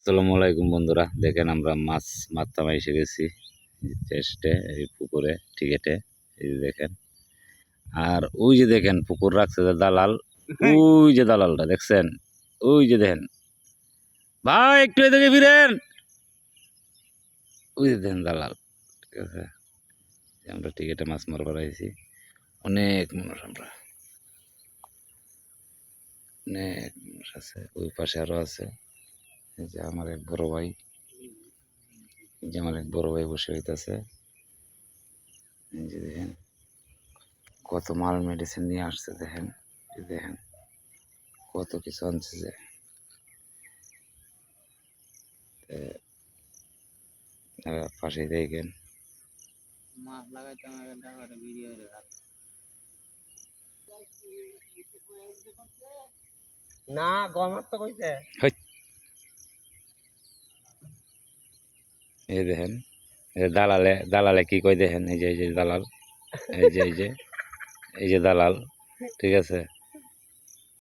আসসালামু আলাইকুম বন্ধুরা, দেখেন আমরা মাছ মারতে এসে গেছি চেষ্টে এই পুকুরে টিকেটে। এই যে দেখেন, আর ওই যে দেখেন পুকুর রাখছে যে দালাল, ওই যে দালালটা দেখছেন, ওই যে দেখেন ভাই একটু এদিকে ফিরেন, ওই যে দেখেন দালাল। ঠিক আছে, আমরা টিকেটে মাছ মারবার আইছি, অনেক মানুষ, আমরা অনেক মানুষ আছে, ওই পাশে আরো আছে। এই যে আমার এক বড় ভাই, এই যে আমার এক বড় ভাই বসে হইতেছে। এই যে দেখেন কত মাল মেডিসিন নিয়ে আসছে, দেখেন দেখেন কত কিছু আনছে যে। পাশে দেখেন না গমার তো কইছে এই দেখেন দালালে দালালে কি কই দেখেন, এই যে দালাল, এই যে দালাল, ঠিক আছে।